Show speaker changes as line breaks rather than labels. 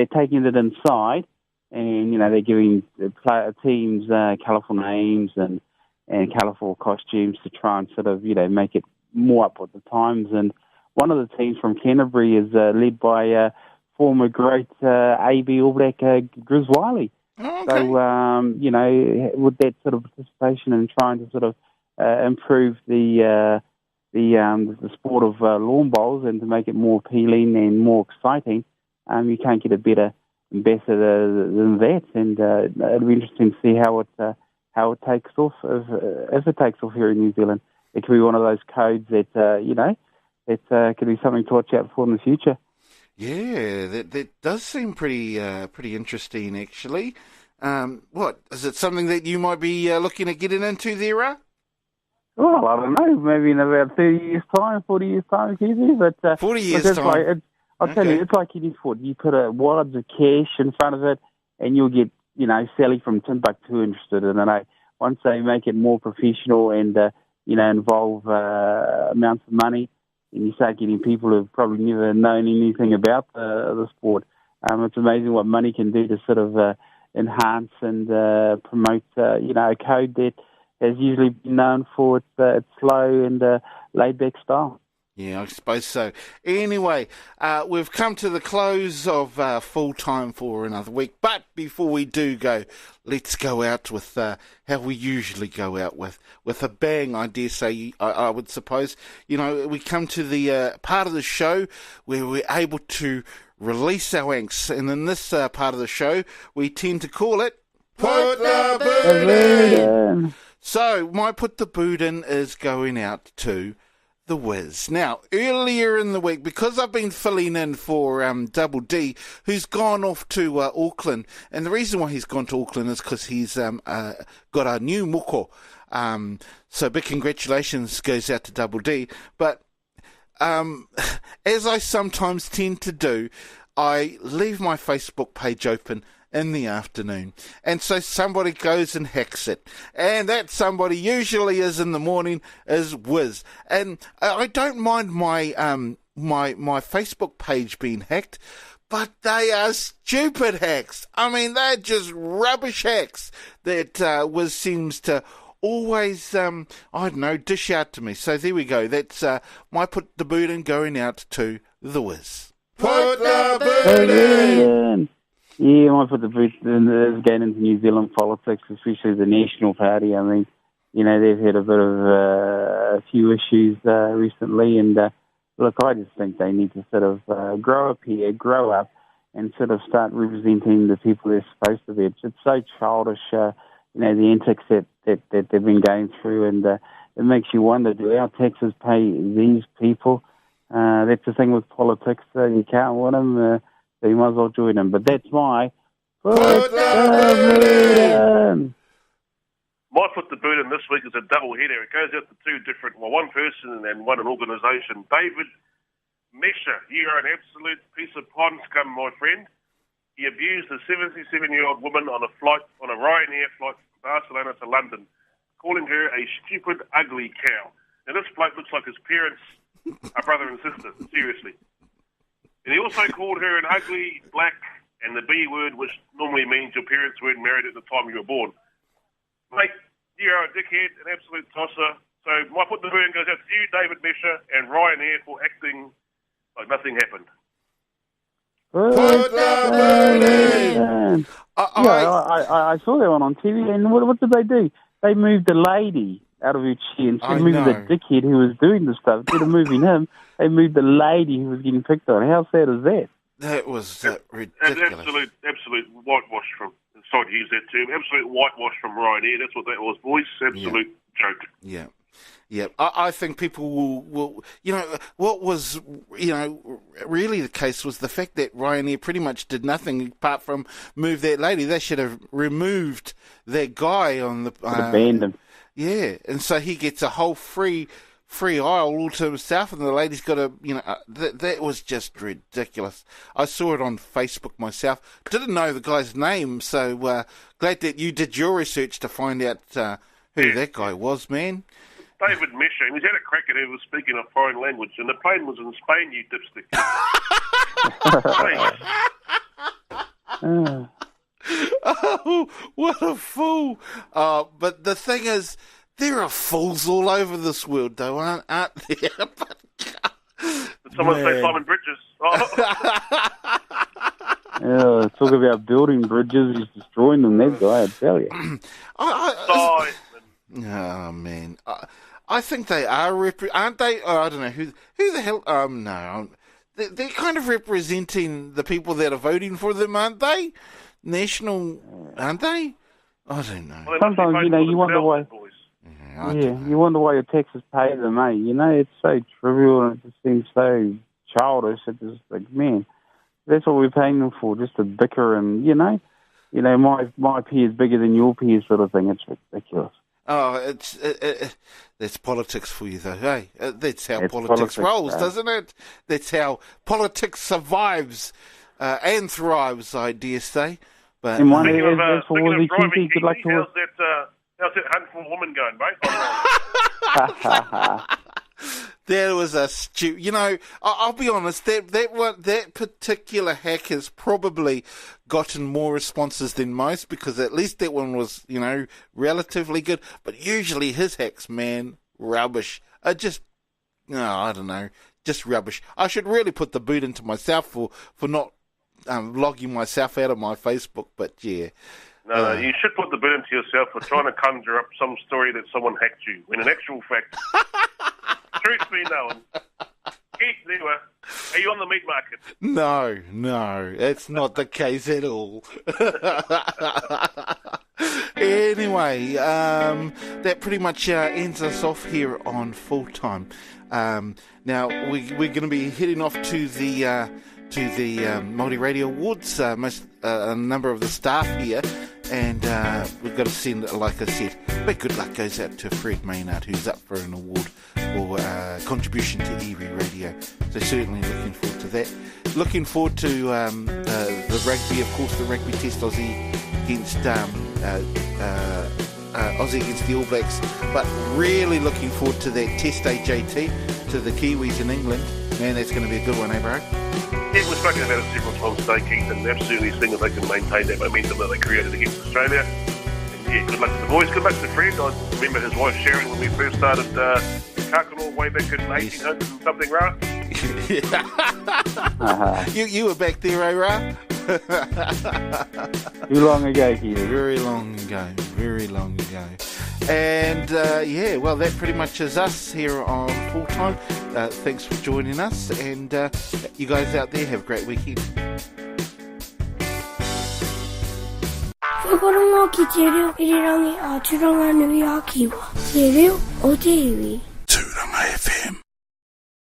they're taking it inside, and they're giving teams colourful names and colourful costumes to try and sort of make it more up with the times. And one of the teams from Canterbury is led by former great AB All Black Grizz Wiley.
Oh, okay.
So with that sort of participation and trying to sort of improve the sport of lawn bowls and to make it more appealing and more exciting, you can't get a better ambassador than that. And it'll be interesting to see how it takes off. If it takes off here in New Zealand, it could be one of those codes that it could be something to watch out for in the future.
Yeah, that does seem pretty interesting, actually. What is it? Something that you might be looking at getting into there?
Well, I don't know. Maybe in about 30 years' time, 40 years' time, Keithy. But
40 years' time.
I'll tell you, it's like any sport. You put a wads of cash in front of it, and you'll get Sally from Timbuktu interested in it. Once they make it more professional and involve amounts of money, and you start getting people who've probably never known anything about the sport. It's amazing what money can do to sort of enhance and promote, a code that has usually been known for its slow and laid-back style.
Yeah, I suppose so. Anyway, we've come to the close of Full-Time for another week. But before we do go, let's go out with how we usually go out with a bang, I dare say, I would suppose. We come to the part of the show where we're able to release our angst. And in this part of the show, we tend to call it Put the Boot In. So, my Put the Boot In is going out to the Wiz. Now, earlier in the week, because I've been filling in for Double D, who's gone off to Auckland, and the reason why he's gone to Auckland is because he's got a new moko. So big congratulations goes out to Double D. But as I sometimes tend to do, I leave my Facebook page open in the afternoon, and so somebody goes and hacks it, and that somebody usually is in the morning is Wiz. And I don't mind my my Facebook page being hacked, but they are stupid hacks. I mean, they're just rubbish hacks that Wiz seems to always dish out to me. So there we go. That's my Put the Boot In going out to the Wiz. Put the boot in.
Yeah, I might put the boot in going into New Zealand politics, especially the National Party. I mean, they've had a bit of a few issues recently, and look, I just think they need to sort of grow up, and sort of start representing the people they're supposed to be. It's so childish, the antics that they've been going through, and it makes you wonder, do our taxes pay these people? That's the thing with politics, you can't win them. So you might as well join them. But that's my Put the Boot In.
My Put the Boot In this week is a double header. It goes out to two different, one person and one an organisation. David Mesha, you are an absolute piece of pond scum, my friend. He abused a 77-year-old woman on a Ryanair flight from Barcelona to London, calling her a stupid, ugly cow. Now this bloke looks like his parents are brother and sister, seriously. And he also called her an ugly, black, and the B word, which normally means your parents weren't married at the time you were born. Mate, you are a dickhead, an absolute tosser. So my Put the Boot In goes out to you, David Mesha, and Ryanair for acting like nothing happened.
Put the Boot In.
I saw that one on TV, and what did they do? They moved the lady out of her chair and instead of moving the dickhead who was doing the stuff. Instead of moving him, they moved the lady who was getting picked on. How sad is that?
That was ridiculous.
Absolute whitewash from, sorry to use that term, absolute whitewash from Ryanair. That's what that was, boys. Absolute joke.
Yeah. Yeah, I think people will, what was, really the case was the fact that Ryanair pretty much did nothing apart from move that lady. They should have removed that guy on the...
banned him.
Yeah, and so he gets a whole free aisle all to himself, and the lady's got a, that was just ridiculous. I saw it on Facebook myself. Didn't know the guy's name, so glad that you did your research to find out who that guy was, man.
David Mesha, and he's had a crack at who was speaking a foreign language, and the plane was in Spain, you dipstick.
Oh, what a fool. But the thing is, there are fools all over this world, though, aren't there?
Did someone say Simon Bridges?
Yeah, talk about building bridges, he's destroying them, that guy, I tell you.
Oh, man. I think they are, aren't they? Oh, I don't know. Who the hell? No. They're kind of representing the people that are voting for them, aren't they? National, aren't they? I don't know.
Well,
sometimes, you wonder why. You wonder why your taxes pay them, eh? It's so trivial and it just seems so childish. It's just like, man, that's what we're paying them for, just to bicker and, my pay is bigger than your pay sort of thing. It's ridiculous.
Oh, that's politics for you, though, hey? That's how politics rolls, doesn't it? That's how politics survives and thrives, I dare say. But
speaking of driving, good luck to how's that hunt for a woman going, mate?
There was a I'll be honest. That particular hack has probably gotten more responses than most, because at least that one was relatively good. But usually his hacks, man, rubbish. I don't know, just rubbish. I should really put the boot into myself for not logging myself out of my Facebook. But yeah.
No, you should put the boot into yourself for trying to conjure up some story that someone hacked you, when in actual fact, truth be known, Keith Niwa, are you on the meat market?
No, that's not the case at all. Anyway, that pretty much ends us off here on Full-Time. Now, we're going to be heading off to the Māori Radio Awards. A number of the staff here, and we've got to send, like I said, big good luck goes out to Fred Maynard, who's up for an award for contribution to Iwi Radio. So certainly looking forward to that. Looking forward to the rugby, of course, the rugby test, Aussie against the All Blacks. But really looking forward to that test day, JT, to the Kiwis in England. Man, that's going to be a good one, eh, bro?
Yeah, we've spoken about it several times today, Keith, and absolutely seeing if they can maintain that momentum that they created against Australia. And yeah, good luck to the boys, good luck to Fred. I remember his wife Sharon when we first started Kakano way back in 1800 and something, Ra.
You were back there, eh, Ra?
Too long ago, Keith.
Very long ago. And well, that pretty much is us here on Full-Time. Thanks for joining us, and you guys out there have a great weekend. Turanga FM.